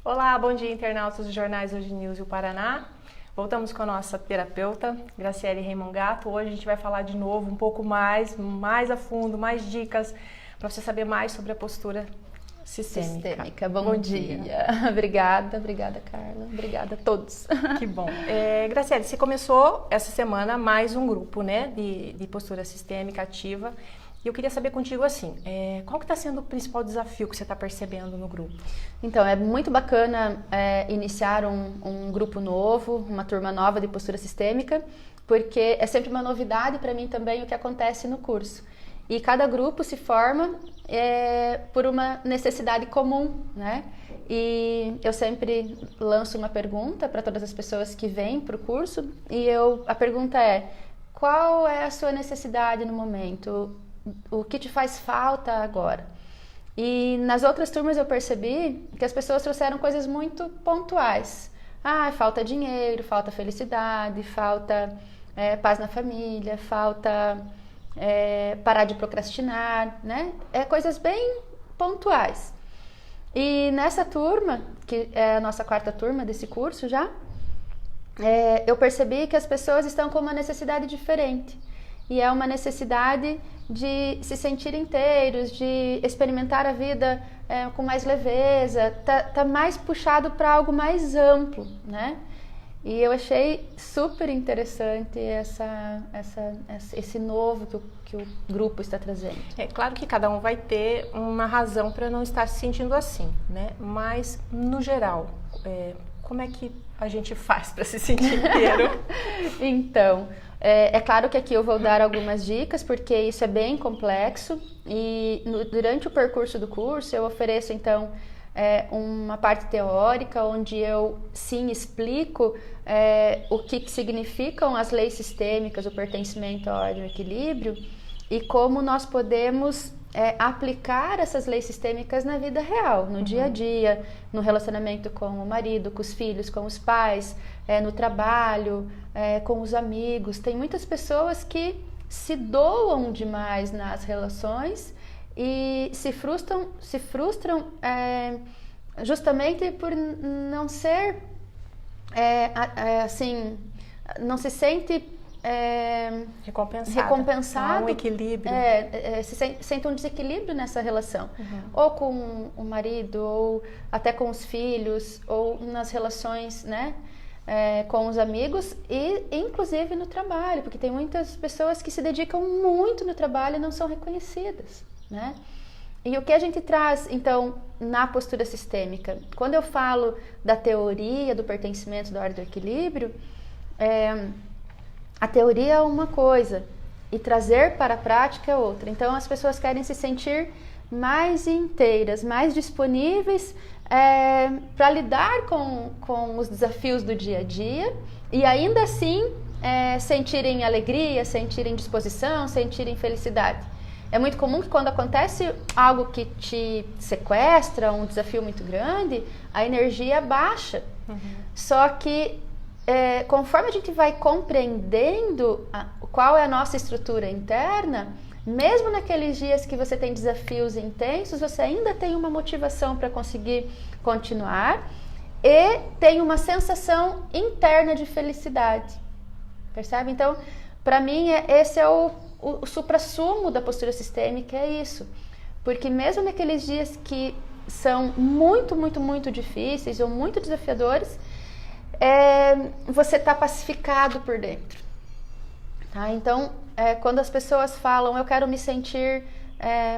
Olá, bom dia, internautas dos jornais Hoje News e o Paraná. Voltamos com a nossa terapeuta, Graciele Reimongato. Hoje a gente vai falar de novo um pouco mais a fundo, mais dicas para você saber mais sobre a postura sistêmica. Bom dia. Obrigada, Carla. Obrigada a todos. Que bom. Graciele, você começou essa semana mais um grupo, né, de postura sistêmica ativa. E eu queria saber contigo assim, qual que está sendo o principal desafio que você está percebendo no grupo? Então, é muito bacana iniciar um grupo novo, uma turma nova de postura sistêmica, porque é sempre uma novidade para mim também o que acontece no curso. E cada grupo se forma por uma necessidade comum, né? E eu sempre lanço uma pergunta para todas as pessoas que vêm para o curso, e a pergunta é: qual é a sua necessidade no momento? O que te faz falta agora? E nas outras turmas eu percebi que as pessoas trouxeram coisas muito pontuais. Falta dinheiro, falta felicidade, falta paz na família, falta parar de procrastinar, né? Coisas bem pontuais. E nessa turma, que é a nossa quarta turma desse curso já, eu percebi que as pessoas estão com uma necessidade diferente. E é uma necessidade de se sentir inteiros, de experimentar a vida com mais leveza, tá mais puxado para algo mais amplo, né? E eu achei super interessante esse novo que o grupo está trazendo. É claro que cada um vai ter uma razão para não estar se sentindo assim, né? Mas, no geral, como é que a gente faz para se sentir inteiro? Então, é claro que aqui eu vou dar algumas dicas, porque isso é bem complexo, e durante o percurso do curso eu ofereço, então, uma parte teórica, onde eu, sim, explico o que significam as leis sistêmicas, o pertencimento à ordem e ao equilíbrio, e como nós podemos aplicar essas leis sistêmicas na vida real, no dia a dia, no relacionamento com o marido, com os filhos, com os pais, no trabalho, com os amigos. Tem muitas pessoas que se doam demais nas relações e se frustram justamente por não ser assim, não se sente recompensado, um equilíbrio. Se sente um desequilíbrio nessa relação, ou com o marido, ou até com os filhos, ou nas relações, né, com os amigos, e inclusive no trabalho, porque tem muitas pessoas que se dedicam muito no trabalho e não são reconhecidas, né? E o que a gente traz, então, na postura sistêmica? Quando eu falo da teoria do pertencimento, da ordem do equilíbrio, a teoria é uma coisa e trazer para a prática é outra. Então, as pessoas querem se sentir mais inteiras, mais disponíveis para lidar com os desafios do dia a dia e ainda assim sentirem alegria, sentirem disposição, sentirem felicidade. É muito comum que quando acontece algo que te sequestra, um desafio muito grande, a energia baixa. Só que conforme a gente vai compreendendo qual é a nossa estrutura interna, mesmo naqueles dias que você tem desafios intensos, você ainda tem uma motivação para conseguir continuar e tem uma sensação interna de felicidade. Percebe? Então, para mim, esse é o suprassumo da postura sistêmica, é isso. Porque mesmo naqueles dias que são muito, muito, muito difíceis ou muito desafiadores, você está pacificado por dentro. Tá? Então, quando as pessoas falam, eu quero me sentir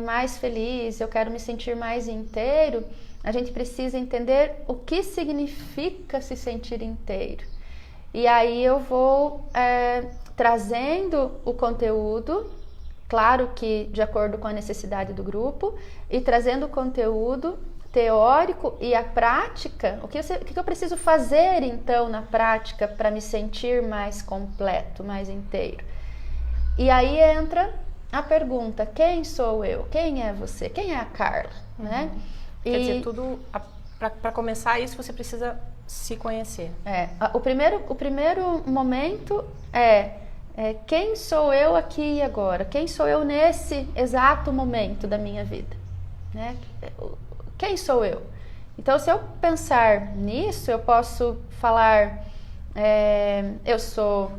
mais feliz, eu quero me sentir mais inteiro, a gente precisa entender o que significa se sentir inteiro. E aí eu vou trazendo o conteúdo, claro que de acordo com a necessidade do grupo, e trazendo o conteúdo teórico e a prática. O que eu preciso fazer então na prática para me sentir mais completo, mais inteiro? E aí entra a pergunta: quem sou eu? Quem é você? Quem é a Carla? Né? Quer dizer, para começar isso você precisa se conhecer. O primeiro momento quem sou eu aqui e agora? Quem sou eu nesse exato momento da minha vida? Né? Quem sou eu? Então, se eu pensar nisso, eu posso falar, eu sou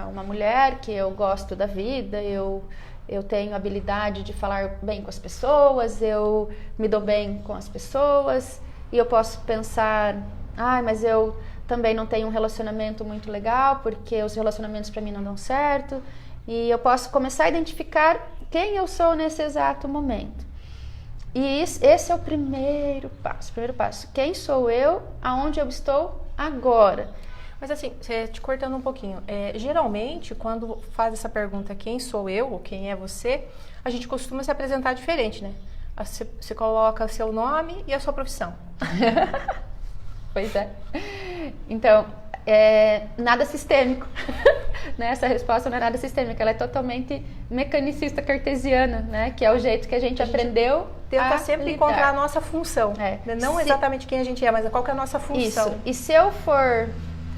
uma mulher que eu gosto da vida, eu tenho habilidade de falar bem com as pessoas, eu me dou bem com as pessoas, e eu posso pensar, mas eu também não tenho um relacionamento muito legal, porque os relacionamentos para mim não dão certo, e eu posso começar a identificar quem eu sou nesse exato momento. E esse é o primeiro passo. Quem sou eu, aonde eu estou agora? Mas assim, te cortando um pouquinho, geralmente quando faz essa pergunta, quem sou eu ou quem é você, a gente costuma se apresentar diferente, né? Você coloca seu nome e a sua profissão. Pois é. Então, nada sistêmico. Né? Essa resposta não é nada sistêmica, ela é totalmente mecanicista cartesiana, né? Que é o jeito que a gente aprendeu tenta a sempre lidar. encontrar a nossa função. Não exatamente quem a gente é, mas qual que é a nossa função. Isso. E se eu for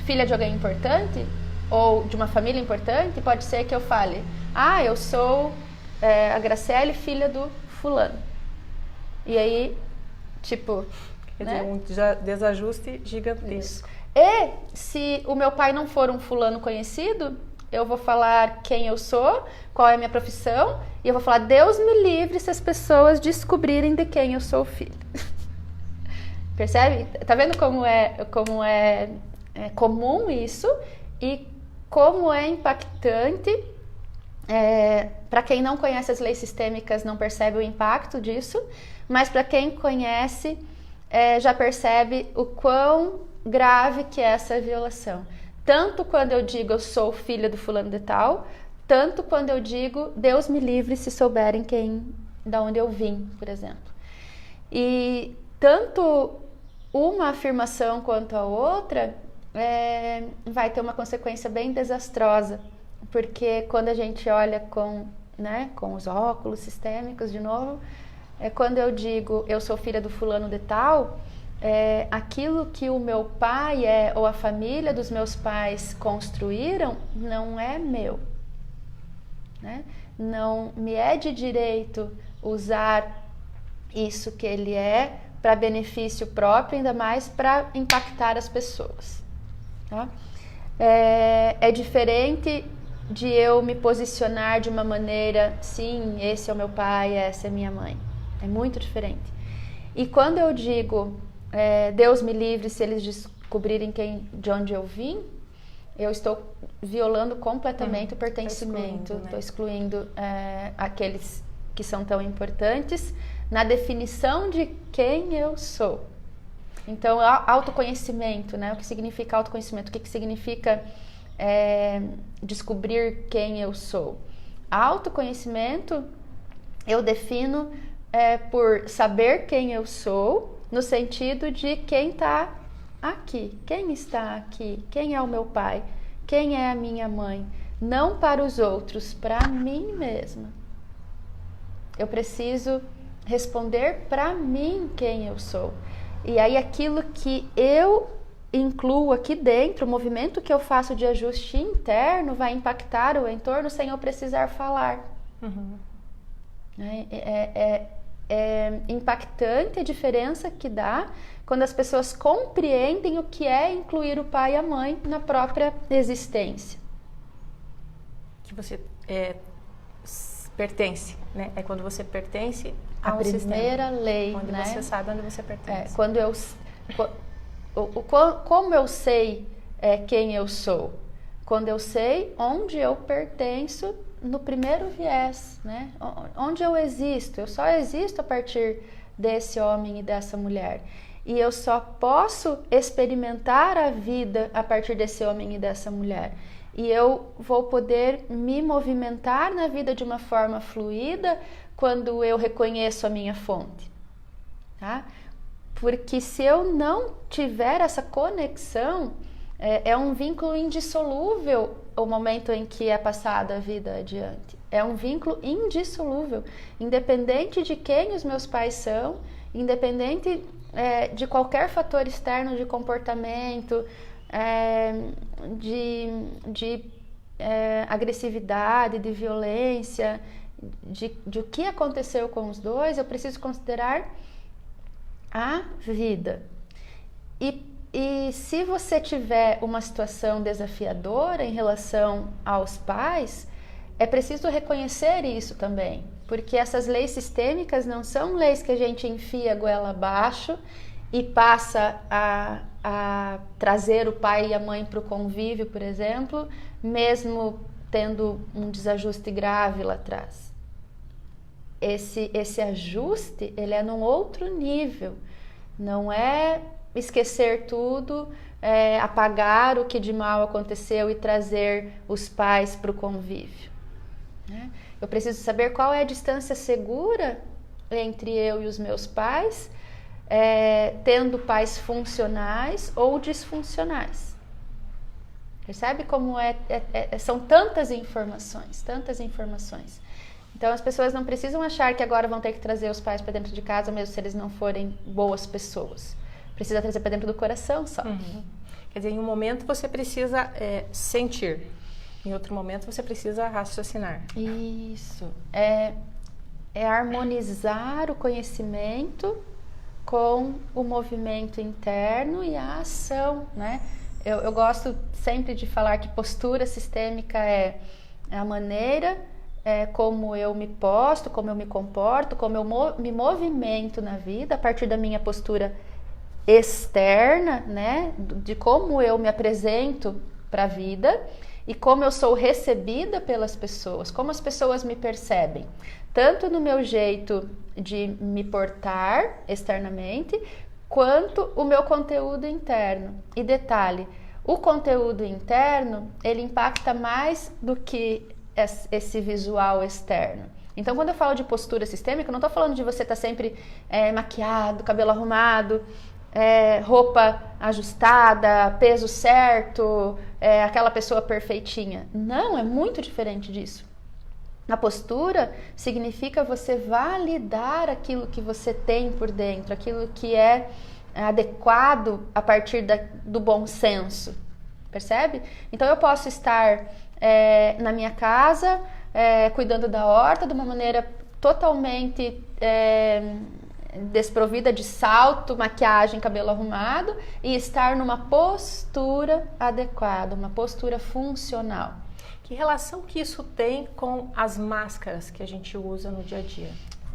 filha de alguém importante, ou de uma família importante, pode ser que eu fale, eu sou a Graciele, filha do fulano. E aí, tipo... Quer dizer, um desajuste gigantesco. Isso. E se o meu pai não for um fulano conhecido, eu vou falar quem eu sou, qual é a minha profissão, e eu vou falar, Deus me livre se as pessoas descobrirem de quem eu sou filho. Percebe? Tá vendo como é comum isso e como é impactante? Para quem não conhece as leis sistêmicas não percebe o impacto disso, mas para quem conhece já percebe o quão grave que é essa violação. Tanto quando eu digo eu sou filha do fulano de tal, tanto quando eu digo Deus me livre se souberem da onde eu vim, por exemplo. E tanto uma afirmação quanto a outra vai ter uma consequência bem desastrosa, porque quando a gente olha com os óculos sistêmicos de novo, quando eu digo eu sou filha do fulano de tal, aquilo que o meu pai ou a família dos meus pais construíram não é meu, né? Não me é de direito usar isso que ele é para benefício próprio, ainda mais para impactar as pessoas, tá? É diferente de eu me posicionar de uma maneira, sim, esse é o meu pai, essa é minha mãe. É muito diferente. E quando eu digo Deus me livre se eles descobrirem de onde eu vim, eu estou violando completamente o pertencimento, estou excluindo aqueles que são tão importantes na definição de quem eu sou. Então, autoconhecimento, né? O que significa autoconhecimento? O que significa descobrir quem eu sou? Autoconhecimento eu defino por saber quem eu sou, no sentido de quem está aqui, quem está aqui, quem é o meu pai, quem é a minha mãe, não para os outros, para mim mesma. Eu preciso responder para mim quem eu sou. E aí aquilo que eu incluo aqui dentro, o movimento que eu faço de ajuste interno vai impactar o entorno sem eu precisar falar. Uhum. É impactante a diferença que dá quando as pessoas compreendem o que é incluir o pai e a mãe na própria existência. Que você pertence, né? É quando você pertence a primeira lei, quando né? você sabe onde você pertence. Como eu sei quem eu sou? Quando eu sei onde eu pertenço no primeiro viés, né? Onde eu existo. Eu só existo a partir desse homem e dessa mulher. E eu só posso experimentar a vida a partir desse homem e dessa mulher. E eu vou poder me movimentar na vida de uma forma fluida quando eu reconheço a minha fonte, tá? Porque se eu não tiver essa conexão, é um vínculo indissolúvel o momento em que é passada a vida adiante. É um vínculo indissolúvel, independente de quem os meus pais são, independente de qualquer fator externo de comportamento, de agressividade, de violência, de o que aconteceu com os dois. Eu preciso considerar a vida. E se você tiver uma situação desafiadora em relação aos pais, é preciso reconhecer isso também, porque essas leis sistêmicas não são leis que a gente enfia a goela abaixo e passa a trazer o pai e a mãe para o convívio, por exemplo, mesmo tendo um desajuste grave lá atrás. Esse ajuste, ele é num outro nível, não é esquecer tudo, apagar o que de mal aconteceu e trazer os pais para o convívio, né? Eu preciso saber qual é a distância segura entre eu e os meus pais, tendo pais funcionais ou disfuncionais. Percebe como são tantas informações, tantas informações. Então as pessoas não precisam achar que agora vão ter que trazer os pais para dentro de casa, mesmo se eles não forem boas pessoas. Precisa trazer para dentro do coração só. Uhum. Quer dizer, em um momento você precisa sentir, em outro momento você precisa raciocinar. Isso. É harmonizar o conhecimento com o movimento interno e a ação, né? Eu gosto sempre de falar que postura sistêmica é a maneira como eu me posto, como eu me comporto, como eu me movimento na vida a partir da minha postura externa, né? De como eu me apresento para a vida e como eu sou recebida pelas pessoas, como as pessoas me percebem, tanto no meu jeito de me portar externamente, quanto o meu conteúdo interno. E detalhe, o conteúdo interno, ele impacta mais do que esse visual externo. Então, quando eu falo de postura sistêmica, eu não estou falando de você estar sempre maquiado, cabelo arrumado, roupa ajustada, peso certo, aquela pessoa perfeitinha. Não, é muito diferente disso. A postura significa você validar aquilo que você tem por dentro, aquilo que é adequado a partir do bom senso, percebe? Então eu posso estar na minha casa, cuidando da horta de uma maneira totalmente desprovida de salto, maquiagem, cabelo arrumado, e estar numa postura adequada, uma postura funcional. Que relação que isso tem com as máscaras que a gente usa no dia a dia?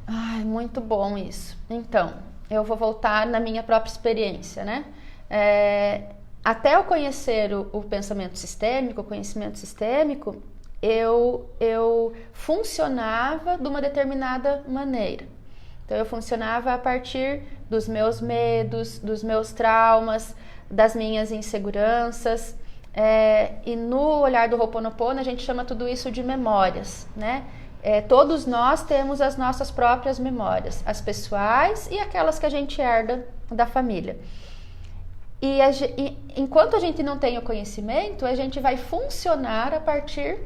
Ai, muito bom isso. Então, eu vou voltar na minha própria experiência, né? Até eu conhecer o pensamento sistêmico, o conhecimento sistêmico, eu funcionava de uma determinada maneira. Então, eu funcionava a partir dos meus medos, dos meus traumas, das minhas inseguranças. E no olhar do Ho'oponopono, a gente chama tudo isso de memórias, né? Todos nós temos as nossas próprias memórias, as pessoais e aquelas que a gente herda da família. E enquanto a gente não tem o conhecimento, a gente vai funcionar a partir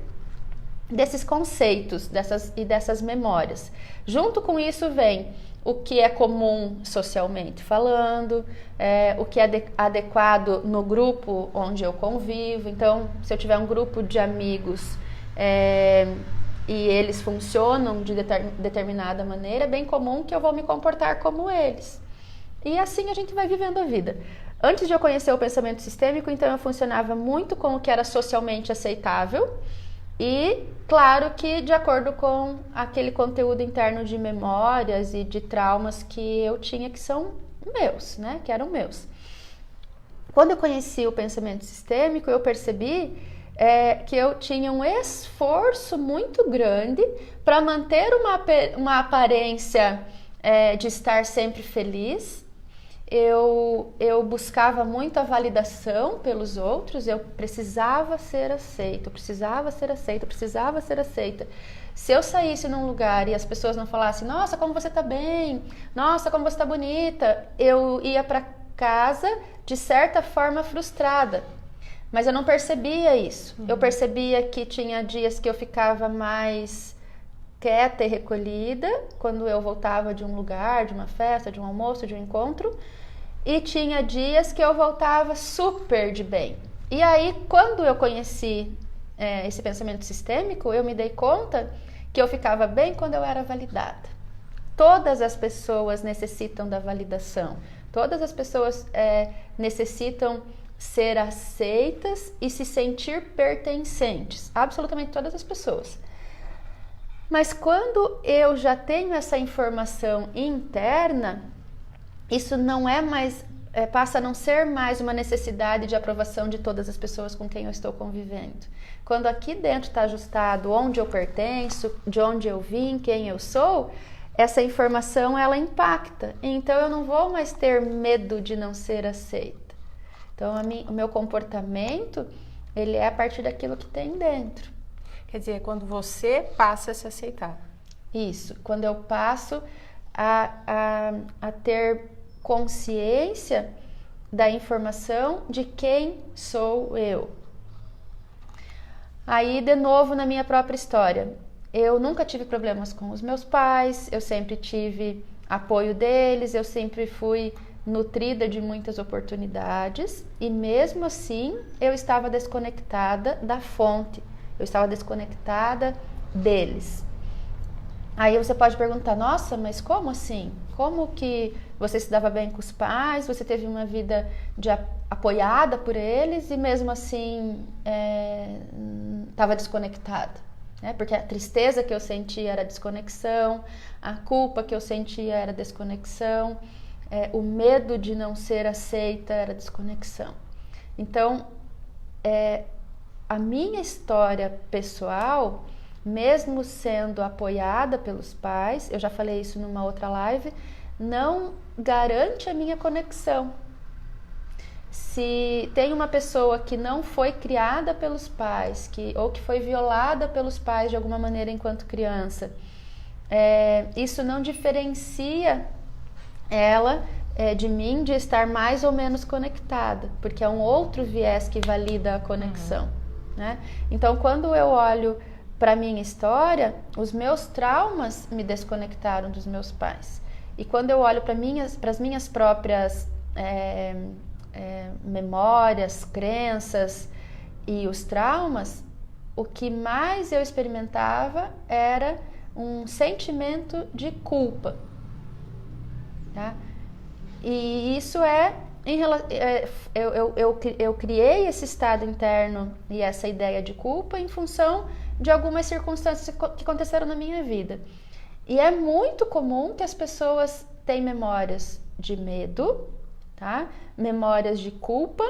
desses conceitos dessas memórias. Junto com isso vem o que é comum socialmente falando, o que é adequado no grupo onde eu convivo. Então, se eu tiver um grupo de amigos e eles funcionam de determinada maneira, é bem comum que eu vou me comportar como eles. E assim a gente vai vivendo a vida. Antes de eu conhecer o pensamento sistêmico, então eu funcionava muito com o que era socialmente aceitável e, claro, que de acordo com aquele conteúdo interno de memórias e de traumas que eu tinha, que são meus, né? Que eram meus. Quando eu conheci o pensamento sistêmico, eu percebi que eu tinha um esforço muito grande para manter uma aparência de estar sempre feliz. Eu buscava muito a validação pelos outros, eu precisava ser aceita, eu precisava ser aceita, eu precisava ser aceita. Se eu saísse num lugar e as pessoas não falassem, nossa, como você tá bem, nossa, como você tá bonita, eu ia para casa de certa forma frustrada, mas eu não percebia isso. Eu percebia que tinha dias que eu ficava mais quieta e recolhida quando eu voltava de um lugar, de uma festa, de um almoço, de um encontro, e tinha dias que eu voltava super de bem. E aí, quando eu conheci esse pensamento sistêmico, eu me dei conta que eu ficava bem quando eu era validada. todas as pessoas necessitam da validação. Todas as pessoas necessitam ser aceitas e se sentir pertencentes. Absolutamente todas as pessoas. Mas quando eu já tenho essa informação interna, isso não é mais, passa a não ser mais uma necessidade de aprovação de todas as pessoas com quem eu estou convivendo. Quando aqui dentro está ajustado onde eu pertenço, de onde eu vim, quem eu sou, essa informação ela impacta. Então eu não vou mais ter medo de não ser aceita. Então o meu comportamento, ele é a partir daquilo que tem dentro. Quer dizer, quando você passa a se aceitar. Isso, quando eu passo a ter consciência da informação de quem sou eu. Aí, de novo, na minha própria história, eu nunca tive problemas com os meus pais, eu sempre tive apoio deles, eu sempre fui nutrida de muitas oportunidades e mesmo assim eu estava desconectada da fonte, eu estava desconectada deles. Aí você pode perguntar, nossa, mas como assim? Como que você se dava bem com os pais, você teve uma vida apoiada por eles e mesmo assim estava desconectada? Porque a tristeza que eu sentia era desconexão, a culpa que eu sentia era desconexão, o medo de não ser aceita era desconexão. Então, a minha história pessoal, mesmo sendo apoiada pelos pais, eu já falei isso numa outra live, não garante a minha conexão. Se tem uma pessoa que não foi criada pelos pais, ou que foi violada pelos pais de alguma maneira enquanto criança, isso não diferencia ela de mim de estar mais ou menos conectada, porque é um outro viés que valida a conexão. Né? Então, quando eu olho para a minha história, os meus traumas me desconectaram dos meus pais. E quando eu olho para as minhas próprias memórias, crenças e os traumas, o que mais eu experimentava era um sentimento de culpa. Tá? E isso eu criei esse estado interno e essa ideia de culpa em função de algumas circunstâncias que aconteceram na minha vida. E é muito comum que as pessoas tenham memórias de medo, tá? Memórias de culpa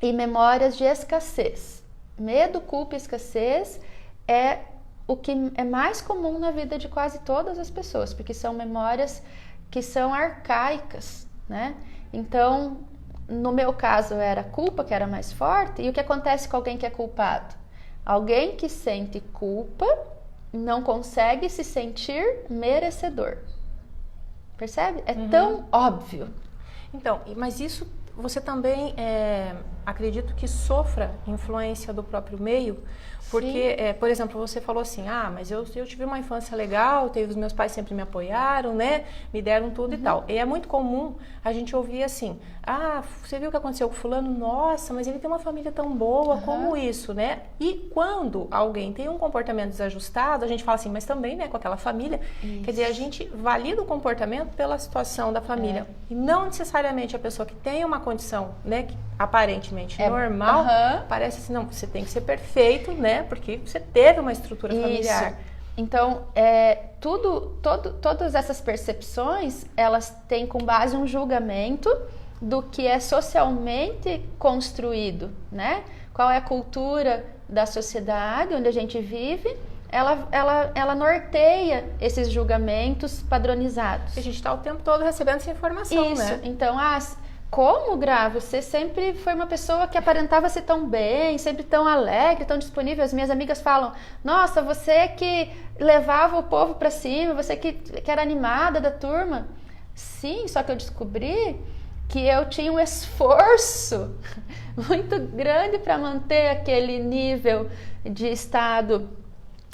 e memórias de escassez. Medo, culpa e escassez é o que é mais comum na vida de quase todas as pessoas, porque são memórias que são arcaicas, né? Então, no meu caso era a culpa que era mais forte. E o que acontece com alguém que é culpado? Alguém que sente culpa não consegue se sentir merecedor. Percebe? É tão óbvio. Então, mas isso você também acredito que sofra influência do próprio meio, porque, por exemplo, você falou assim, mas eu tive uma infância legal, os meus pais sempre me apoiaram, né? Me deram tudo e tal. E é muito comum a gente ouvir assim, você viu o que aconteceu com fulano? Nossa, mas ele tem uma família tão boa, como isso, né? E quando alguém tem um comportamento desajustado, a gente fala assim, mas também, né, com aquela família. Isso. Quer dizer, a gente valida o comportamento pela situação da família. E não necessariamente a pessoa que tem uma condição, né, que aparentemente normal, parece assim, não, você tem que ser perfeito, né? Porque você teve uma estrutura familiar. Então, todas essas percepções, elas têm com base um julgamento do que é socialmente construído, né? Qual é a cultura da sociedade onde a gente vive? Ela norteia esses julgamentos padronizados. A gente está o tempo todo recebendo essa informação, Isso. né? Então, como, Gra, você sempre foi uma pessoa que aparentava ser tão bem, sempre tão alegre, tão disponível. As minhas amigas falam, nossa, você que levava o povo para cima, você que era animada da turma. Sim, só que eu descobri que eu tinha um esforço muito grande para manter aquele nível de estado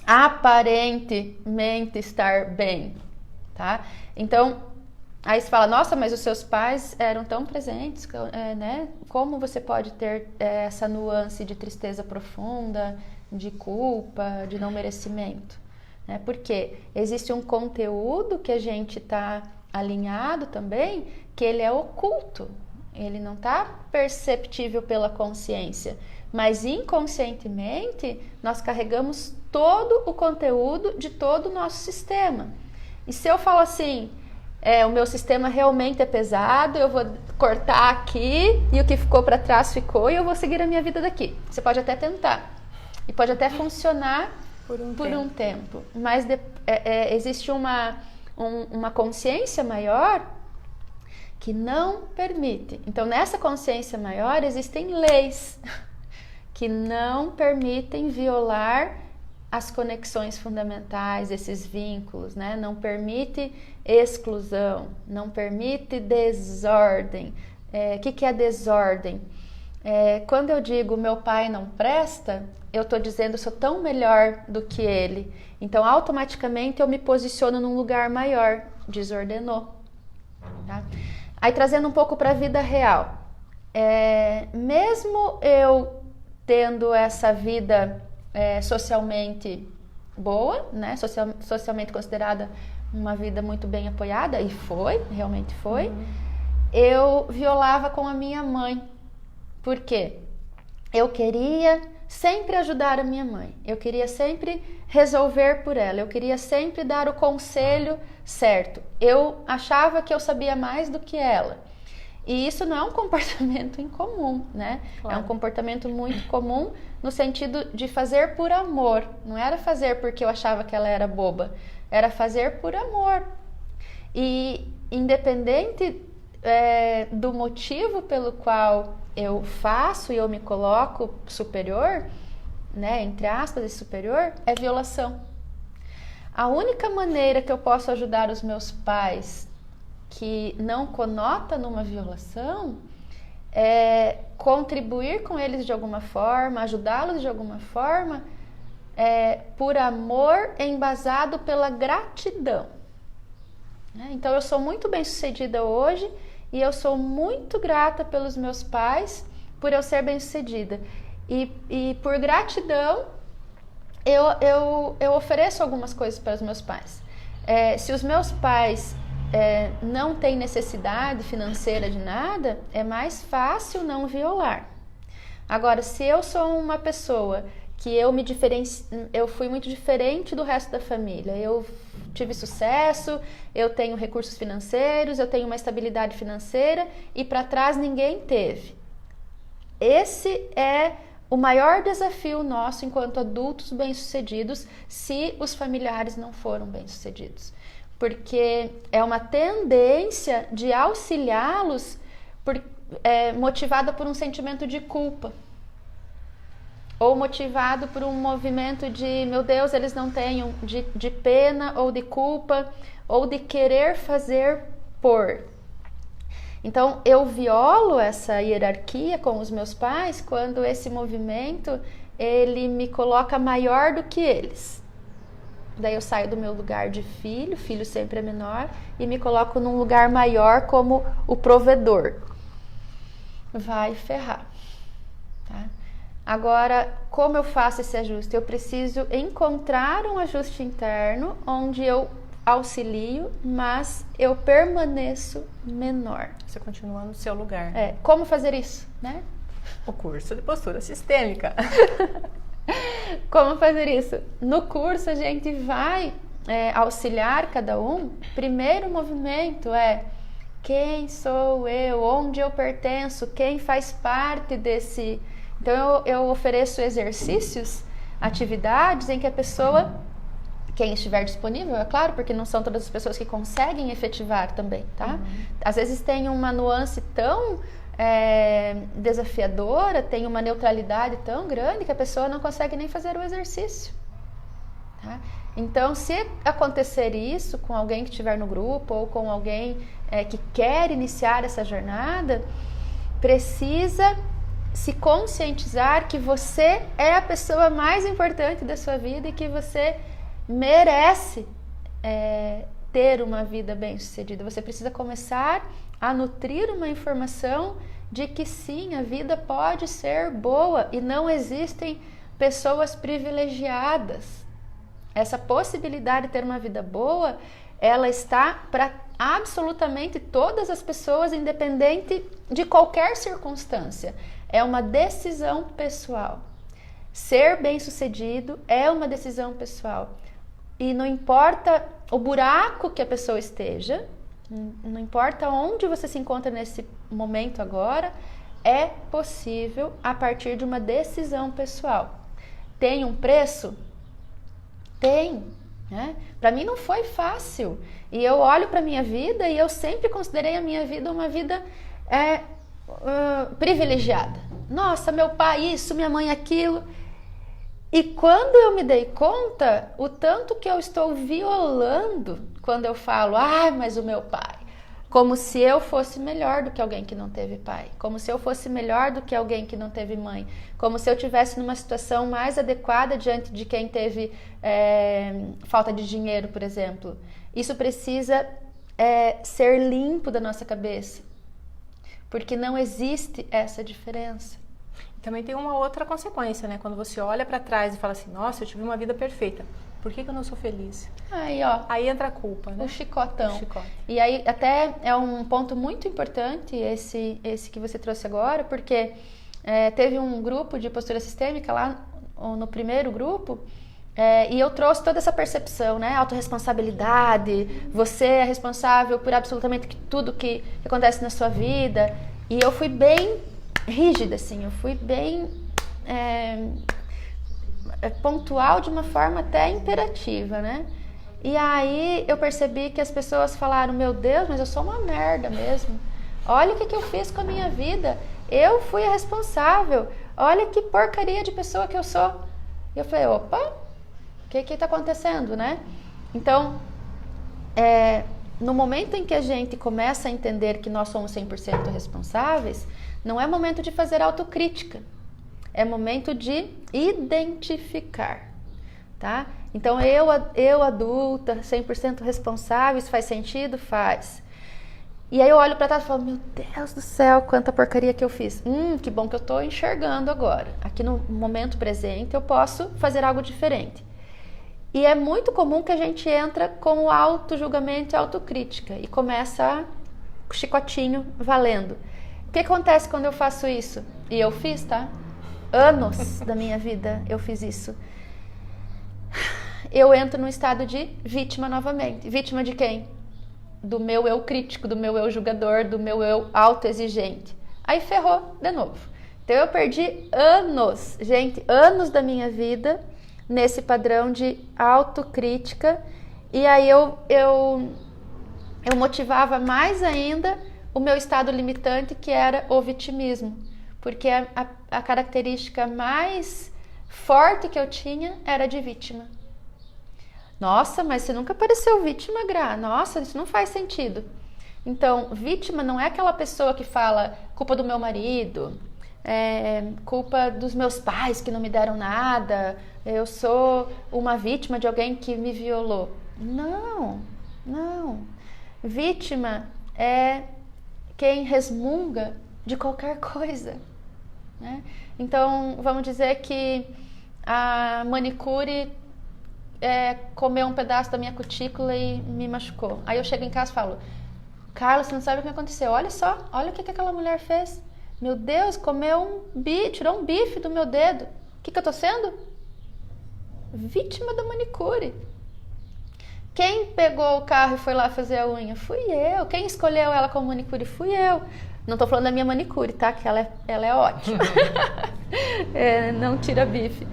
aparentemente estar bem, tá? Então, aí você fala, nossa, mas os seus pais eram tão presentes, né? Como você pode ter essa nuance de tristeza profunda, de culpa, de não merecimento? né? Porque existe um conteúdo que a gente está alinhado também, que ele é oculto, ele não está perceptível pela consciência, mas inconscientemente nós carregamos todo o conteúdo de todo o nosso sistema. E se eu falo assim, o meu sistema realmente é pesado, eu vou cortar aqui e o que ficou para trás ficou e eu vou seguir a minha vida daqui. Você pode até tentar e pode até funcionar por um tempo, mas existe uma consciência maior que não permite. Então, nessa consciência maior existem leis que não permitem violar as conexões fundamentais, esses vínculos, né? Não permite exclusão, não permite desordem. O que é desordem? Quando eu digo meu pai não presta, eu estou dizendo eu sou tão melhor do que ele. Então, automaticamente eu me posiciono num lugar maior. Desordenou. Tá? Aí, trazendo um pouco para a vida real. Mesmo eu tendo essa vida socialmente boa, né? Socialmente considerada uma vida muito bem apoiada, e realmente foi, eu violava com a minha mãe. Por quê? Eu queria sempre ajudar a minha mãe, eu queria sempre resolver por ela, eu queria sempre dar o conselho certo, eu achava que eu sabia mais do que ela. E isso não é um comportamento incomum, né? Claro. É um comportamento muito comum no sentido de fazer por amor. Não era fazer porque eu achava que ela era boba, era fazer por amor. E independente do motivo pelo qual eu faço e eu me coloco superior, né, entre aspas, esse superior, é violação. A única maneira que eu posso ajudar os meus pais que não conota numa violação é contribuir com eles de alguma forma, ajudá-los de alguma forma, por amor embasado pela gratidão. Então eu sou muito bem sucedida hoje e eu sou muito grata pelos meus pais por eu ser bem sucedida. E por gratidão eu ofereço algumas coisas para os meus pais. Se os meus pais não têm necessidade financeira de nada, é mais fácil não violar. Agora, se eu sou uma pessoa que eu fui muito diferente do resto da família, eu tive sucesso, eu tenho recursos financeiros, eu tenho uma estabilidade financeira e para trás ninguém teve. Esse é o maior desafio nosso enquanto adultos bem-sucedidos, se os familiares não foram bem-sucedidos. Porque é uma tendência de auxiliá-los motivada por um sentimento de culpa. Ou motivado por um movimento de, meu Deus, eles não têm, de pena ou de culpa, ou de querer fazer por. Então, eu violo essa hierarquia com os meus pais quando esse movimento, ele me coloca maior do que eles. Daí eu saio do meu lugar de filho sempre é menor, e me coloco num lugar maior como o provedor. Vai ferrar. Tá? Agora, como eu faço esse ajuste? Eu preciso encontrar um ajuste interno onde eu auxilio, mas eu permaneço menor. Você continua no seu lugar. Como fazer isso, né? O curso de postura sistêmica. Como fazer isso? No curso a gente vai auxiliar cada um. Primeiro movimento é quem sou eu, onde eu pertenço, quem faz parte desse. Então eu ofereço exercícios, atividades em que a pessoa, quem estiver disponível, é claro, porque não são todas as pessoas que conseguem efetivar também, tá? Às vezes tem uma nuance tão desafiadora, tem uma neutralidade tão grande que a pessoa não consegue nem fazer o exercício. Tá? Então, se acontecer isso com alguém que estiver no grupo ou com alguém que quer iniciar essa jornada, precisa se conscientizar que você é a pessoa mais importante da sua vida e que você merece ter uma vida bem-sucedida. Você precisa começar a nutrir uma informação de que sim, a vida pode ser boa e não existem pessoas privilegiadas. essa possibilidade de ter uma vida boa, ela está para absolutamente todas as pessoas, independente de qualquer circunstância. É uma decisão pessoal. Ser bem-sucedido é uma decisão pessoal. E não importa o buraco que a pessoa esteja, não importa onde você se encontra nesse momento agora, é possível a partir de uma decisão pessoal. Tem um preço? Tem. Né? Para mim não foi fácil. E eu olho para a minha vida e eu sempre considerei a minha vida uma vida privilegiada. Nossa, meu pai isso, minha mãe aquilo. E quando eu me dei conta, o tanto que eu estou violando quando eu falo, mas o meu pai, como se eu fosse melhor do que alguém que não teve pai, como se eu fosse melhor do que alguém que não teve mãe, como se eu estivesse numa situação mais adequada diante de quem teve falta de dinheiro, por exemplo. Isso precisa ser limpo da nossa cabeça, porque não existe essa diferença. Também tem uma outra consequência, né? Quando você olha para trás e fala assim, nossa, eu tive uma vida perfeita, por que eu não sou feliz? Aí entra a culpa, né? O chicotão. O chicote. E aí até é um ponto muito importante esse que você trouxe agora, porque teve um grupo de postura sistêmica lá no primeiro grupo, e eu trouxe toda essa percepção, né? Autorresponsabilidade, você é responsável por absolutamente tudo que acontece na sua vida. E eu fui bem rígida, assim, eu fui bem pontual de uma forma até imperativa, né? E aí eu percebi que as pessoas falaram, meu Deus, mas eu sou uma merda mesmo. Olha o que eu fiz com a minha vida. Eu fui a responsável. Olha que porcaria de pessoa que eu sou. E eu falei, opa, o que está acontecendo, né? Então, no momento em que a gente começa a entender que nós somos 100% responsáveis, não é momento de fazer autocrítica, é momento de identificar, tá? Então, eu adulta, 100% responsável, isso faz sentido? Faz. E aí eu olho para trás e falo, meu Deus do céu, quanta porcaria que eu fiz. Que bom que eu estou enxergando agora. Aqui no momento presente eu posso fazer algo diferente. E é muito comum que a gente entra com o auto-julgamento e autocrítica e começa o chicotinho valendo. O que acontece quando eu faço isso? E eu fiz, tá? Anos da minha vida eu fiz isso. Eu entro num estado de vítima novamente. Vítima de quem? Do meu eu crítico, do meu eu julgador, do meu eu autoexigente. Aí ferrou de novo. Então eu perdi anos, gente, anos da minha vida nesse padrão de autocrítica. E aí eu motivava mais ainda o meu estado limitante, que era o vitimismo. Porque a característica mais forte que eu tinha era de vítima. Nossa, mas você nunca pareceu vítima, Gra. Nossa, isso não faz sentido. Então, vítima não é aquela pessoa que fala culpa do meu marido, culpa dos meus pais que não me deram nada, eu sou uma vítima de alguém que me violou. Não. Vítima é quem resmunga de qualquer coisa, né? Então, vamos dizer que a manicure comeu um pedaço da minha cutícula e me machucou. Aí eu chego em casa e falo, Carla, você não sabe o que aconteceu. Olha só, olha o que aquela mulher fez. Meu Deus, tirou um bife do meu dedo. O que eu tô sendo? Vítima da manicure. Quem pegou o carro e foi lá fazer a unha? Fui eu. Quem escolheu ela como manicure? Fui eu. Não tô falando da minha manicure, tá? Que ela é ótima. Não tira bife.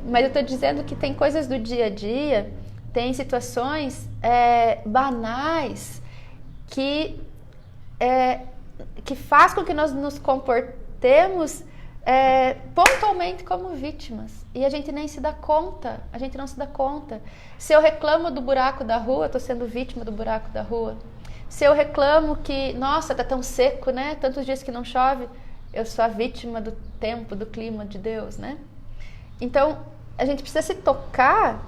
Mas eu tô dizendo que tem coisas do dia a dia, tem situações banais que faz com que nós nos comportemos pontualmente como vítimas. E a gente nem se dá conta, a gente não se dá conta. Se eu reclamo do buraco da rua, estou sendo vítima do buraco da rua. Se eu reclamo que, nossa, tá tão seco, né? Tantos dias que não chove, eu sou a vítima do tempo, do clima de Deus, né? Então, a gente precisa se tocar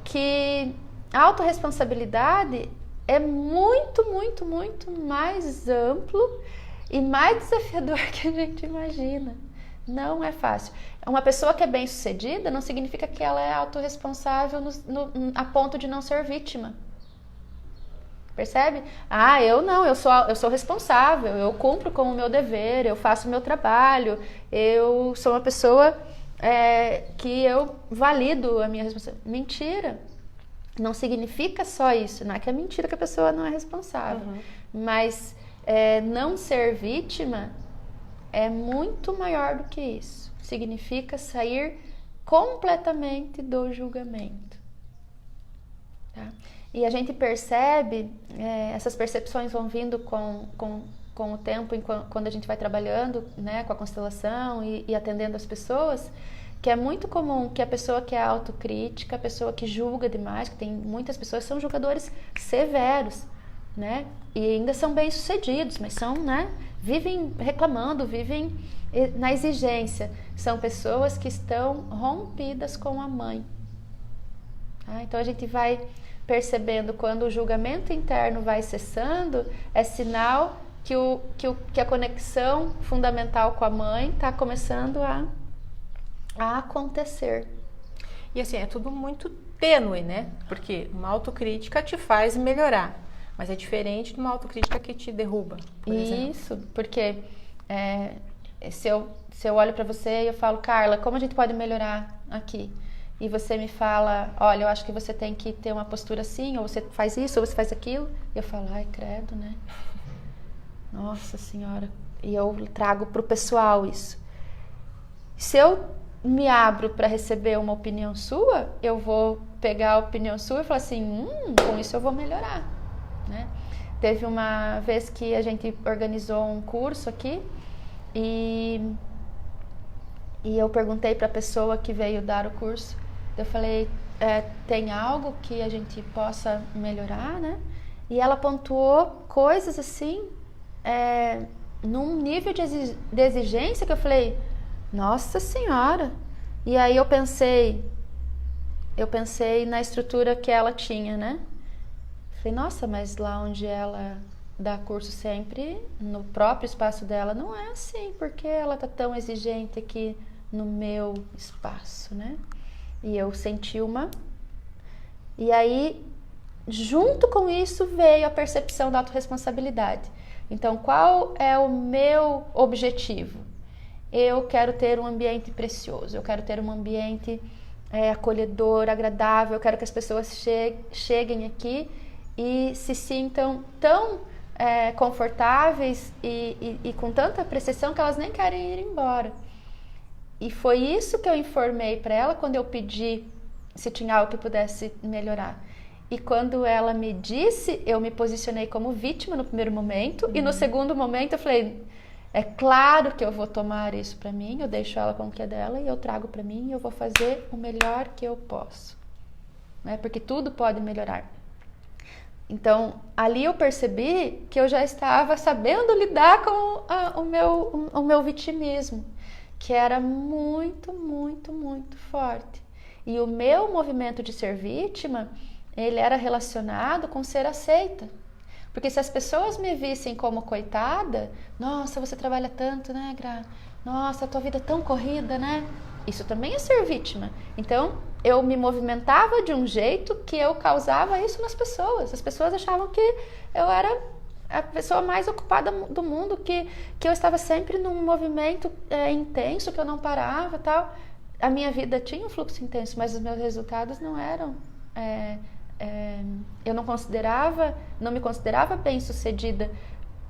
que a autorresponsabilidade é muito, muito, muito mais amplo e mais desafiador que a gente imagina. Não é fácil. Uma pessoa que é bem-sucedida não significa que ela é autorresponsável a ponto de não ser vítima. Percebe? Ah, eu não, eu sou responsável, eu cumpro com o meu dever, eu faço o meu trabalho, eu sou uma pessoa que eu valido a minha responsabilidade. Mentira. Não significa só isso, não é que é mentira que a pessoa não é responsável. Mas não ser vítima é muito maior do que isso. Significa sair completamente do julgamento. Tá? E a gente percebe, essas percepções vão vindo com o tempo, quando a gente vai trabalhando, né, com a constelação e atendendo as pessoas, que é muito comum que a pessoa que é autocrítica, a pessoa que julga demais, que tem muitas pessoas que são julgadores severos, né, e ainda são bem-sucedidos, mas são, né, vivem reclamando, vivem na exigência. São pessoas que estão rompidas com a mãe. Tá? Então a gente vai percebendo quando o julgamento interno vai cessando, é sinal que a conexão fundamental com a mãe está começando a acontecer. E assim, é tudo muito tênue, né? Porque uma autocrítica te faz melhorar, mas é diferente de uma autocrítica que te derruba, por exemplo. Isso, porque se eu olho para você e eu falo, Carla, como a gente pode melhorar aqui? E você me fala, olha, eu acho que você tem que ter uma postura assim, ou você faz isso, ou você faz aquilo. E eu falo, ai, credo, né? Nossa Senhora. E eu trago pro pessoal isso. Se eu me abro para receber uma opinião sua, eu vou pegar a opinião sua e falar assim, com isso eu vou melhorar, né? Teve uma vez que a gente organizou um curso aqui e eu perguntei para a pessoa que veio dar o curso, eu falei, tem algo que a gente possa melhorar, né? E ela pontuou coisas assim, num nível de exigência que eu falei, nossa Senhora! E aí eu pensei na estrutura que ela tinha, né? Falei, nossa, mas lá onde ela dá curso sempre, no próprio espaço dela, não é assim, porque ela tá tão exigente aqui no meu espaço, né? E eu senti E aí, junto com isso, veio a percepção da autorresponsabilidade. Então, qual é o meu objetivo? Eu quero ter um ambiente precioso, eu quero ter um ambiente acolhedor, agradável, eu quero que as pessoas cheguem aqui e se sintam tão confortáveis e com tanta apreciação que elas nem querem ir embora. E foi isso que eu informei para ela quando eu pedi se tinha algo que pudesse melhorar. E quando ela me disse, eu me posicionei como vítima no primeiro momento, e no segundo momento eu falei, é claro que eu vou tomar isso para mim, eu deixo ela com o que é dela e eu trago para mim e eu vou fazer o melhor que eu posso, né? Porque tudo pode melhorar. Então, ali eu percebi que eu já estava sabendo lidar com o meu vitimismo, que era muito, muito, muito forte. E o meu movimento de ser vítima, ele era relacionado com ser aceita. Porque se as pessoas me vissem como coitada, nossa, você trabalha tanto, né, Gra? Nossa, a tua vida é tão corrida, né? Isso também é ser vítima. Então, eu me movimentava de um jeito que eu causava isso nas pessoas. As pessoas achavam que eu era a pessoa mais ocupada do mundo, que eu estava sempre num movimento intenso, que eu não parava e tal. A minha vida tinha um fluxo intenso, mas os meus resultados não eram... eu não me considerava bem-sucedida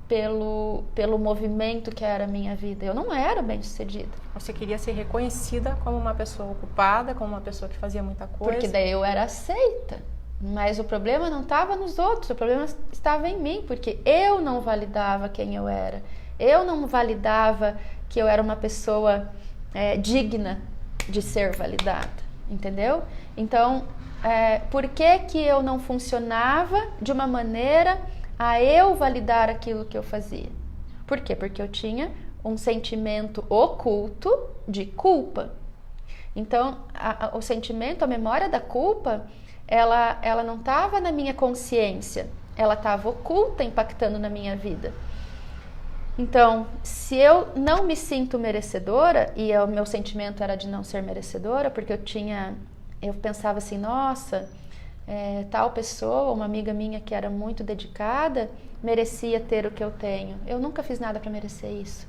pelo movimento que era a minha vida. Eu não era bem-sucedida. Você queria ser reconhecida como uma pessoa ocupada, como uma pessoa que fazia muita coisa. Porque daí eu era aceita. Mas o problema não estava nos outros, o problema estava em mim, porque eu não validava quem eu era. Eu não validava que eu era uma pessoa digna de ser validada, entendeu? Então, por que eu não funcionava de uma maneira a eu validar aquilo que eu fazia? Por quê? Porque eu tinha um sentimento oculto de culpa. Então, o sentimento, a memória da culpa, ela não estava na minha consciência, ela estava oculta, impactando na minha vida. Então, se eu não me sinto merecedora, e o meu sentimento era de não ser merecedora, porque eu pensava assim, nossa, tal pessoa, uma amiga minha que era muito dedicada, merecia ter o que eu tenho. Eu nunca fiz nada para merecer isso.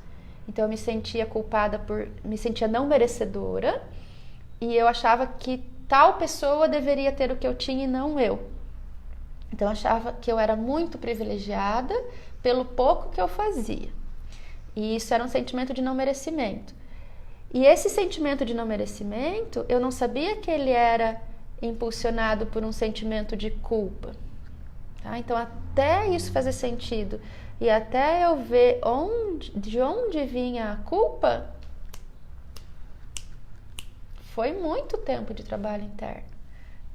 Então eu me sentia culpada me sentia não merecedora, e eu achava que tal pessoa deveria ter o que eu tinha e não eu. Então eu achava que eu era muito privilegiada pelo pouco que eu fazia. E isso era um sentimento de não merecimento. E esse sentimento de não merecimento, eu não sabia que ele era impulsionado por um sentimento de culpa. Tá? Então, até isso fazer sentido e até eu ver de onde vinha a culpa, foi muito tempo de trabalho interno.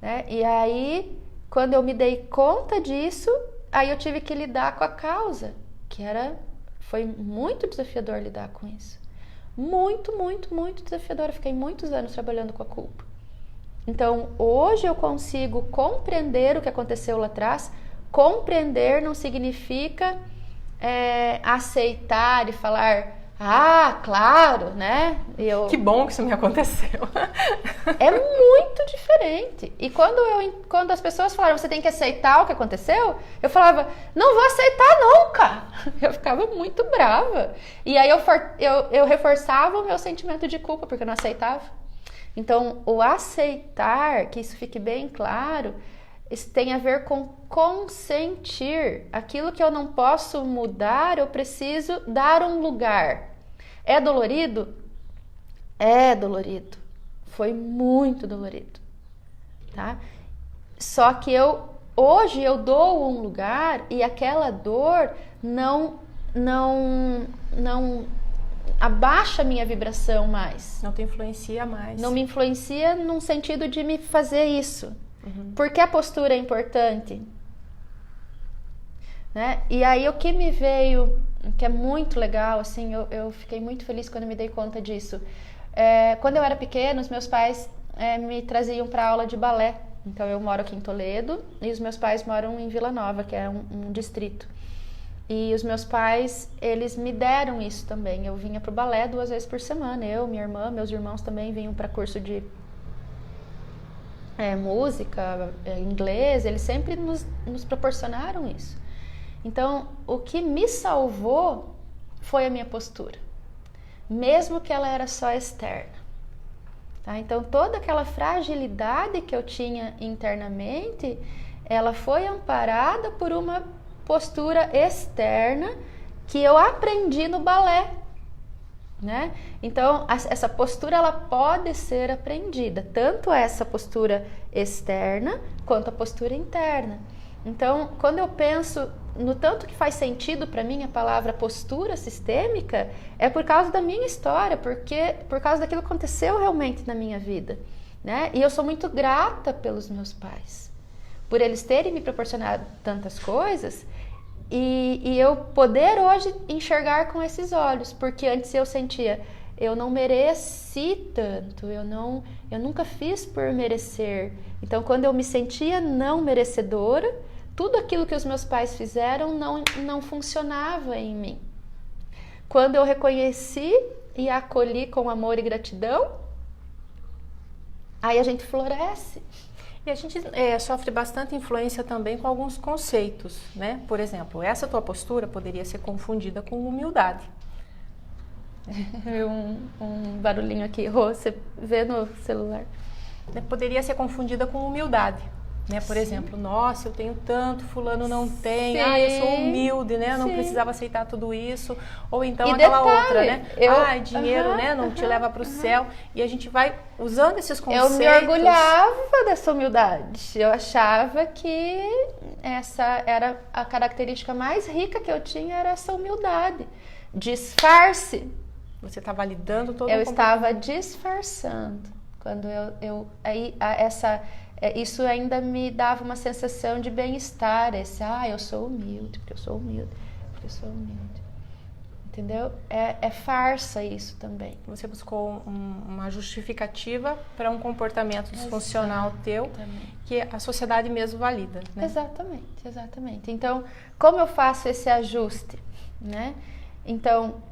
Né? E aí, quando eu me dei conta disso, aí eu tive que lidar com a causa, foi muito desafiador lidar com isso. Muito, muito, muito desafiador. Eu fiquei muitos anos trabalhando com a culpa. Então, hoje eu consigo compreender o que aconteceu lá atrás. Compreender não significa aceitar e falar, claro, né? Que bom que isso me aconteceu. É muito diferente. E quando as pessoas falaram, você tem que aceitar o que aconteceu, eu falava, não vou aceitar nunca. Eu ficava muito brava. E aí eu reforçava o meu sentimento de culpa, porque eu não aceitava. Então, o aceitar, que isso fique bem claro, isso tem a ver com consentir. Aquilo que eu não posso mudar, eu preciso dar um lugar. É dolorido? É dolorido. Foi muito dolorido. Tá? Só que hoje eu dou um lugar e aquela dor não abaixa a minha vibração mais. Não te influencia mais. Não me influencia num sentido de me fazer isso. Porque a postura é importante. Né? E aí o que me veio, que é muito legal, assim, eu fiquei muito feliz quando me dei conta disso. Quando eu era pequena, os meus pais me traziam para aula de balé. Então eu moro aqui em Toledo e os meus pais moram em Vila Nova, que é um distrito. E os meus pais, eles me deram isso também. Eu vinha pro balé 2 vezes por semana. Eu, minha irmã, meus irmãos também vinham para curso de música, inglês. Eles sempre nos proporcionaram isso. Então, o que me salvou foi a minha postura. Mesmo que ela era só externa. Tá? Então, toda aquela fragilidade que eu tinha internamente, ela foi amparada por uma postura externa que eu aprendi no balé, né? Então, essa postura ela pode ser aprendida, tanto essa postura externa quanto a postura interna. Então, quando eu penso no tanto que faz sentido para mim a palavra postura sistêmica, é por causa da minha história, por causa daquilo que aconteceu realmente na minha vida, né? E eu sou muito grata pelos meus pais, por eles terem me proporcionado tantas coisas e eu poder hoje enxergar com esses olhos, porque antes eu sentia, eu não mereci tanto, eu nunca fiz por merecer. Então, quando eu me sentia não merecedora, tudo aquilo que os meus pais fizeram não funcionava em mim. Quando eu reconheci e acolhi com amor e gratidão, aí a gente floresce. E a gente sofre bastante influência também com alguns conceitos, né? Por exemplo, essa tua postura poderia ser confundida com humildade. Um barulhinho aqui, você vê no celular. Poderia ser confundida com humildade, né? Por exemplo, nossa, eu tenho tanto, fulano não tem, Sim. eu sou humilde, né? Eu não Sim. precisava aceitar tudo isso. Ou então E aquela detalhe, outra, né? Dinheiro, né? Não te leva para o céu. E a gente vai usando esses conceitos. Eu me orgulhava dessa humildade. Eu achava que essa era a característica mais rica que eu tinha, era essa humildade. Disfarce. Você estava lidando todo Eu estava disfarçando. Quando isso ainda me dava uma sensação de bem-estar. Eu sou humilde, porque eu sou humilde, porque eu sou humilde. Entendeu? É farsa isso também. Você buscou uma justificativa para um comportamento disfuncional teu, que a sociedade mesmo valida, né? Exatamente. Então, como eu faço esse ajuste, né? Então,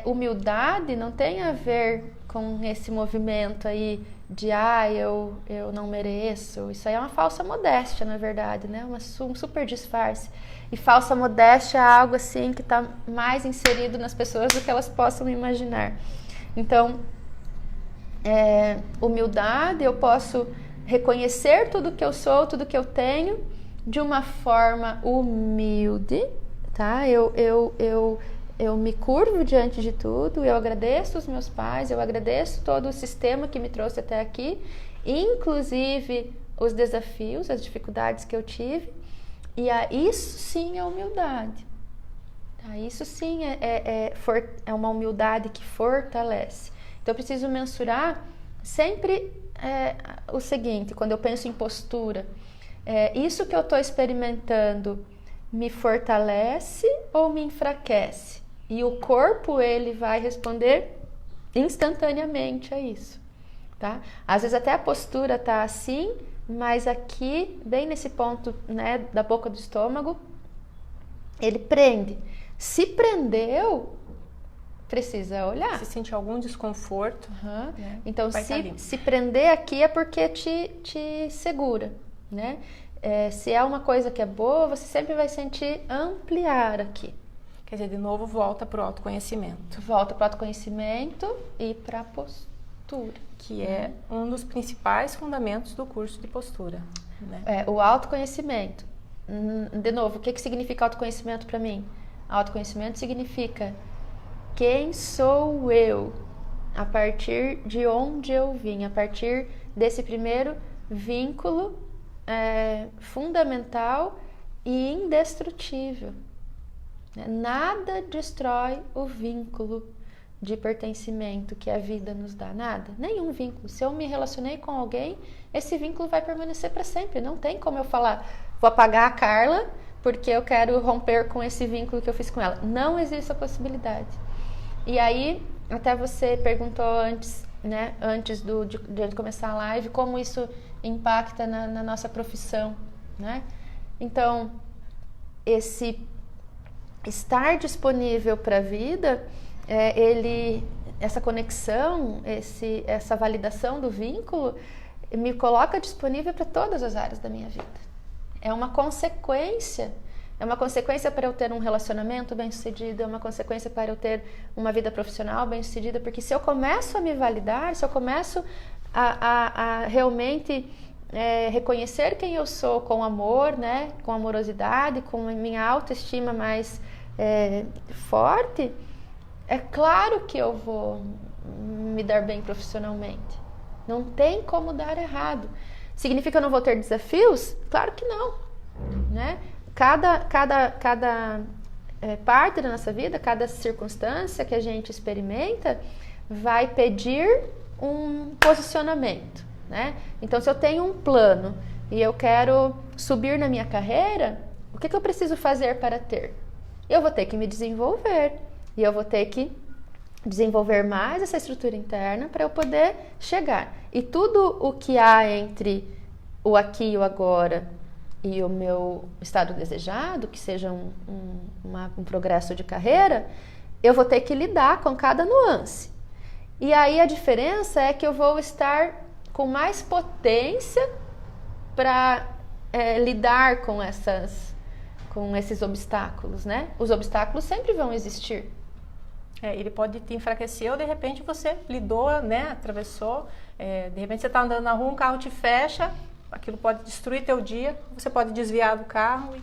humildade não tem a ver com esse movimento aí de eu não mereço. Isso aí é uma falsa modéstia, na verdade, né? Um super disfarce. E falsa modéstia é algo assim que está mais inserido nas pessoas do que elas possam imaginar. Então, humildade, eu posso reconhecer tudo que eu sou, tudo que eu tenho, de uma forma humilde, tá? Eu me curvo diante de tudo, eu agradeço os meus pais, eu agradeço todo o sistema que me trouxe até aqui, inclusive os desafios, as dificuldades que eu tive, e isso sim é humildade. Tá? Isso sim é uma humildade que fortalece. Então eu preciso mensurar sempre o seguinte, quando eu penso em postura, isso que eu estou experimentando me fortalece ou me enfraquece? E o corpo, ele vai responder instantaneamente a isso, tá? Às vezes até a postura tá assim, mas aqui, bem nesse ponto, né, da boca do estômago, ele prende. Se prendeu, precisa olhar. Se sentir algum desconforto, né? Então, se prender aqui é porque te segura, né? Se é uma coisa que é boa, você sempre vai sentir ampliar aqui. Quer dizer, de novo, volta para o autoconhecimento. Volta para o autoconhecimento e para a postura. Que é um dos principais fundamentos do curso de postura. Né? O autoconhecimento. De novo, o que significa autoconhecimento para mim? Autoconhecimento significa quem sou eu, a partir de onde eu vim, a partir desse primeiro vínculo fundamental e indestrutível. Nada destrói o vínculo de pertencimento que a vida nos dá, nada, nenhum vínculo. Se eu me relacionei com alguém, esse vínculo vai permanecer para sempre. Não tem como eu falar, vou apagar a Carla porque eu quero romper com esse vínculo que eu fiz com ela. Não existe essa possibilidade. E aí, até você perguntou antes, né, antes de começar a live, como isso impacta na nossa profissão, né? Então, esse estar disponível para a vida, essa conexão, essa validação do vínculo, me coloca disponível para todas as áreas da minha vida. É uma consequência para eu ter um relacionamento bem-sucedido, é uma consequência para eu ter uma vida profissional bem-sucedida, porque se eu começo a me validar, se eu começo a realmente reconhecer quem eu sou com amor, né, com amorosidade, com a minha autoestima mais forte, é claro que eu vou me dar bem profissionalmente. Não tem como dar errado. Significa que eu não vou ter desafios? Claro que não, né? Cada parte da nossa vida, cada circunstância que a gente experimenta vai pedir um posicionamento, né? Então, se eu tenho um plano e eu quero subir na minha carreira, o que eu preciso fazer para ter? Eu vou ter que me desenvolver e eu vou ter que desenvolver mais essa estrutura interna para eu poder chegar. E tudo o que há entre o aqui e o agora e o meu estado desejado, que seja um progresso de carreira, eu vou ter que lidar com cada nuance. E aí a diferença é que eu vou estar com mais potência para lidar com esses obstáculos, né? Os obstáculos sempre vão existir. Ele pode te enfraquecer ou de repente você lidou, né? Atravessou, de repente você está andando na rua, um carro te fecha, aquilo pode destruir teu dia, você pode desviar do carro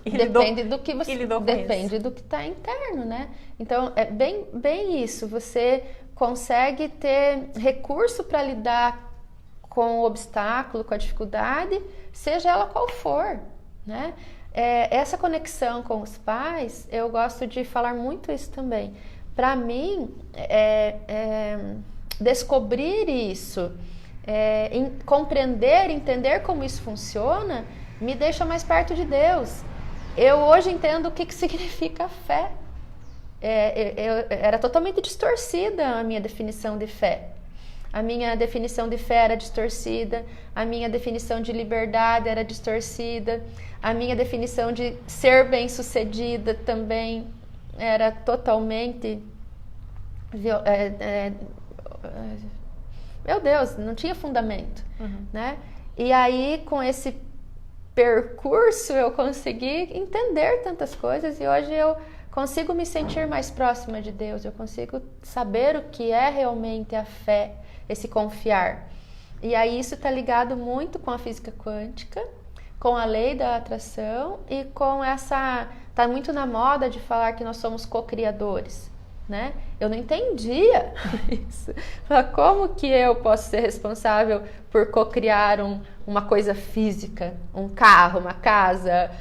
e depende do que você depende do que está interno, né? Então é bem isso. Você consegue ter recurso para lidar com o obstáculo, com a dificuldade, seja ela qual for, né? Essa conexão com os pais, eu gosto de falar muito isso também. Para mim, descobrir isso, compreender, entender como isso funciona, me deixa mais perto de Deus. Eu hoje entendo o que significa fé. Era totalmente distorcida a minha definição de fé. A minha definição de fé era distorcida, a minha definição de liberdade era distorcida, a minha definição de ser bem-sucedida também era totalmente... meu Deus, não tinha fundamento, né? E aí, com esse percurso, eu consegui entender tantas coisas e hoje eu consigo me sentir mais próxima de Deus, eu consigo saber o que é realmente a fé, esse confiar. E aí isso está ligado muito com a física quântica, com a lei da atração e com essa... Está muito na moda de falar que nós somos co-criadores, né? Eu não entendia isso. Como que eu posso ser responsável por co-criar uma coisa física, um carro, uma casa,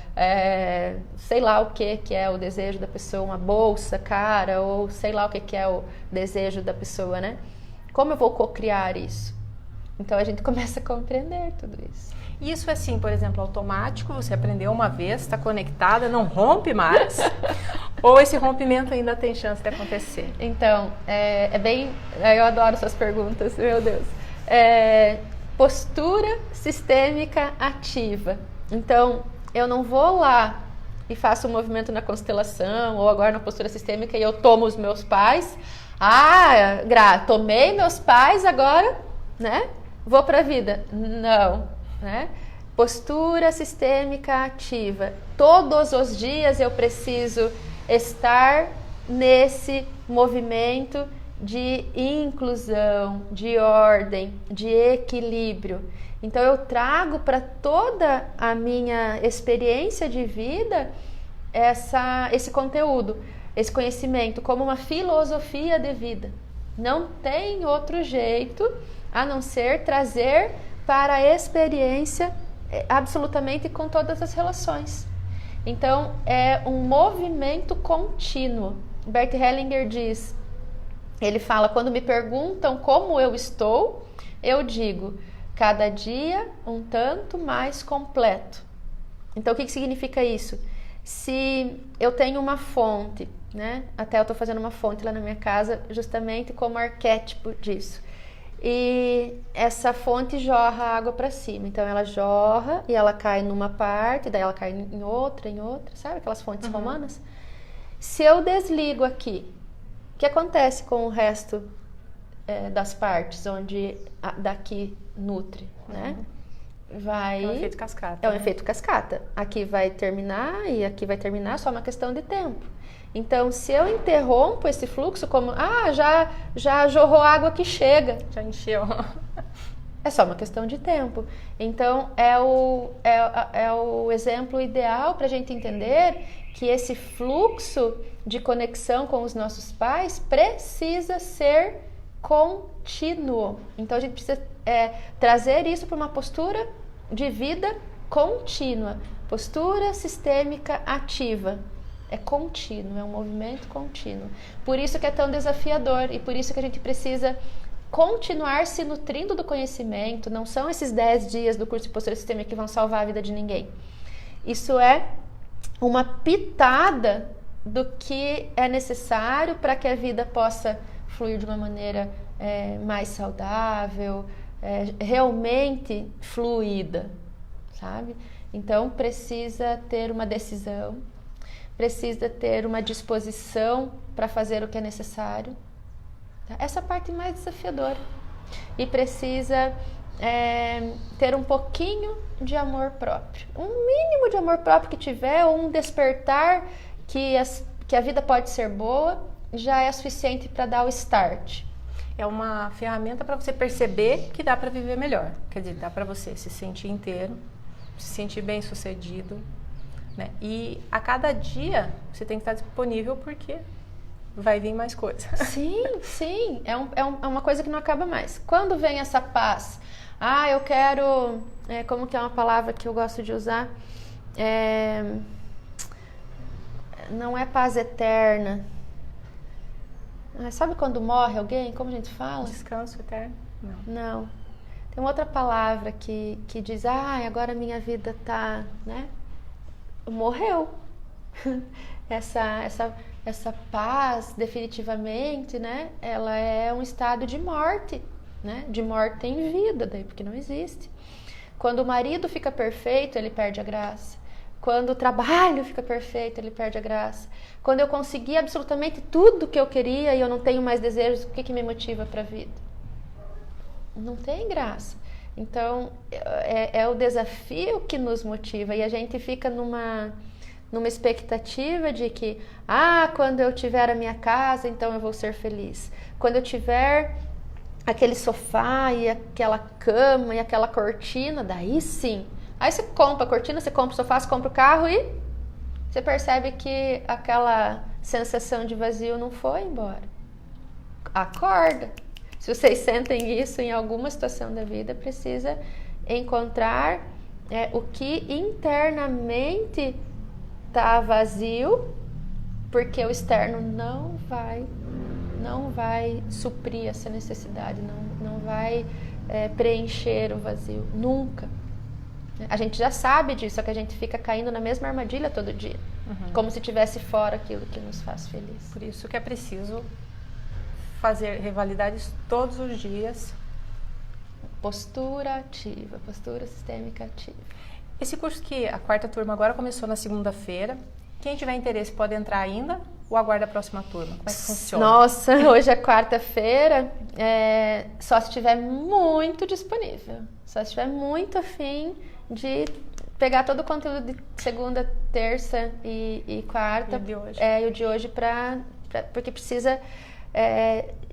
sei lá o que é o desejo da pessoa, uma bolsa cara, ou sei lá o que é o desejo da pessoa, né? Como eu vou co-criar isso? Então a gente começa a compreender tudo isso. Isso é assim, por exemplo, automático, você aprendeu uma vez, está conectada, não rompe mais? Ou esse rompimento ainda tem chance de acontecer? Então, eu adoro essas perguntas, meu Deus. Postura sistêmica ativa. Então, eu não vou lá e faço um movimento na constelação, ou agora na postura sistêmica e eu tomo os meus pais. Tomei meus pais, agora, né? Vou para a vida. Não. Né? Postura sistêmica ativa. Todos os dias eu preciso estar nesse movimento de inclusão, de ordem, de equilíbrio. Então eu trago para toda a minha experiência de vida esse conteúdo, esse conhecimento como uma filosofia de vida. Não tem outro jeito a não ser trazer para a experiência absolutamente com todas as relações. Então, é um movimento contínuo. Bert Hellinger diz, ele fala, quando me perguntam como eu estou, eu digo, cada dia um tanto mais completo. Então, o que significa isso? Se eu tenho uma fonte, né? Até eu estou fazendo uma fonte lá na minha casa, justamente como arquétipo disso. E essa fonte jorra água para cima, então ela jorra e ela cai numa parte, daí ela cai em outra, sabe aquelas fontes romanas? Se eu desligo aqui, o que acontece com o resto das partes onde daqui nutre, né? É um efeito cascata. É um efeito cascata. Aqui vai terminar e aqui vai terminar, só uma questão de tempo. Então, se eu interrompo esse fluxo, como, já jorrou água que chega. Já encheu. É só uma questão de tempo. Então, é o exemplo ideal para a gente entender que esse fluxo de conexão com os nossos pais precisa ser contínuo. Então, a gente precisa trazer isso para uma postura de vida contínua. Postura sistêmica ativa. É contínuo, é um movimento contínuo. Por isso que é tão desafiador e por isso que a gente precisa continuar se nutrindo do conhecimento. Não são esses 10 dias do curso de postura sistêmica que vão salvar a vida de ninguém. Isso é uma pitada do que é necessário para que a vida possa fluir de uma maneira mais saudável, realmente fluida, sabe? Então precisa ter uma decisão, precisa ter uma disposição para fazer o que é necessário. Essa parte mais desafiadora. E precisa ter um pouquinho de amor próprio. Um mínimo de amor próprio que tiver, ou um despertar que a vida pode ser boa, já é suficiente para dar o start. É uma ferramenta para você perceber que dá para viver melhor. Quer dizer, dá para você se sentir inteiro, se sentir bem sucedido, né? E a cada dia você tem que estar disponível porque vai vir mais coisa. Sim. É uma coisa que não acaba mais. Quando vem essa paz? Eu quero... como que é uma palavra que eu gosto de usar? Não é paz eterna. Sabe quando morre alguém? Como a gente fala? Descanso eterno? Não. Tem uma outra palavra que diz, agora a minha vida tá, né? Morreu. Essa paz, definitivamente, né? Ela é um estado de morte, né? De morte em vida, daí porque não existe. Quando o marido fica perfeito, ele perde a graça. Quando o trabalho fica perfeito, ele perde a graça. Quando eu consegui absolutamente tudo que eu queria e eu não tenho mais desejos, o que me motiva para a vida? Não tem graça. Então, é o desafio que nos motiva e a gente fica numa expectativa de que, quando eu tiver a minha casa, então eu vou ser feliz. Quando eu tiver aquele sofá e aquela cama e aquela cortina, daí sim. Aí você compra a cortina, você compra o sofá, você compra o carro e você percebe que aquela sensação de vazio não foi embora. Acorda. Se vocês sentem isso em alguma situação da vida, precisa encontrar o que internamente está vazio, porque o externo não vai suprir essa necessidade, não vai preencher o vazio, nunca. A gente já sabe disso, só que a gente fica caindo na mesma armadilha todo dia, como se tivesse fora aquilo que nos faz feliz. Por isso que é preciso fazer rivalidades todos os dias. Postura ativa, postura sistêmica ativa. Esse curso que a 4ª turma agora começou na segunda-feira. Quem tiver interesse pode entrar ainda ou aguarda a próxima turma? Como é que funciona? Nossa, hoje é quarta-feira, só se estiver muito disponível. Só se estiver muito afim de pegar todo o conteúdo de segunda, terça e quarta. E o de hoje. E o de hoje porque precisa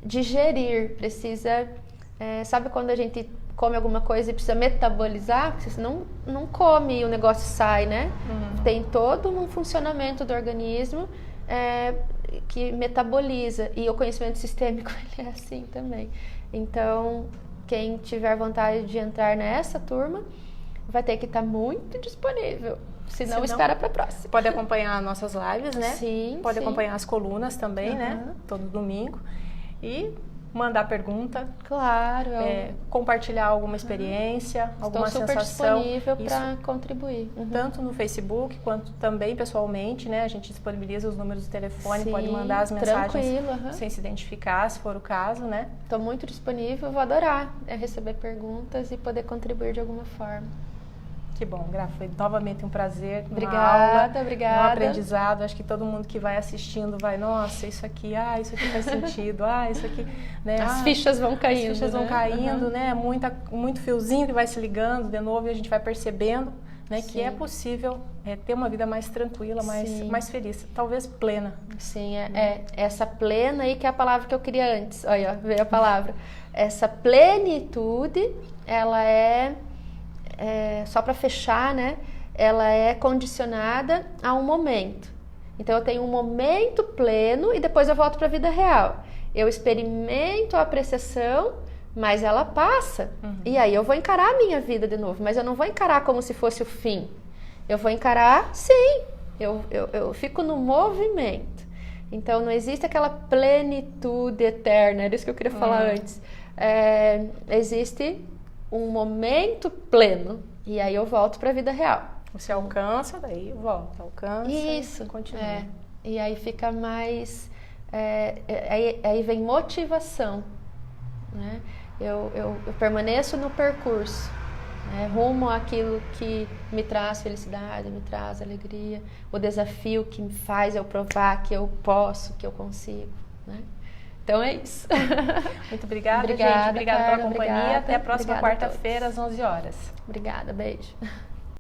digerir, precisa... sabe quando a gente come alguma coisa e precisa metabolizar? Porque você não come e o negócio sai, né? Tem todo um funcionamento do organismo que metaboliza. E o conhecimento sistêmico ele é assim também. Então, quem tiver vontade de entrar nessa turma vai ter que estar muito disponível. Senão espera para a próxima. Pode acompanhar nossas lives, né? Sim. Pode acompanhar as colunas também, né? Todo domingo. E mandar pergunta. Claro. Compartilhar alguma experiência, alguma sensação. Estou super disponível para contribuir. Tanto no Facebook quanto também pessoalmente, né? A gente disponibiliza os números de telefone, pode mandar as mensagens sem se identificar, se for o caso, né? Estou muito disponível, vou adorar receber perguntas e poder contribuir de alguma forma. Que bom, Gra, foi novamente um prazer, obrigada, um aprendizado. Acho que todo mundo que vai assistindo vai, nossa, isso aqui faz sentido, isso aqui, né? As fichas vão caindo. As fichas vão caindo, né? Muito fiozinho que vai se ligando de novo e a gente vai percebendo, né, que é possível ter uma vida mais tranquila, mais feliz, talvez plena. Sim, essa plena aí que é a palavra que eu queria antes. Olha, veio a palavra. Essa plenitude, ela só para fechar, né? Ela é condicionada a um momento. Então eu tenho um momento pleno e depois eu volto para a vida real. Eu experimento a apreciação, mas ela passa. E aí eu vou encarar a minha vida de novo, mas eu não vou encarar como se fosse o fim. Eu vou encarar, sim. Eu fico no movimento. Então não existe aquela plenitude eterna. Era isso que eu queria falar antes. Existe um momento pleno e aí eu volto para a vida real. Você alcança, daí volta, isso, e continua. E aí fica mais... aí vem motivação, né? Eu permaneço no percurso, né? Rumo àquilo que me traz felicidade, me traz alegria, o desafio que me faz eu provar que eu posso, que eu consigo, né? Então é isso. Muito obrigada, gente. Obrigada pela companhia. Até a próxima quarta-feira, às 11 horas. Obrigada, beijo.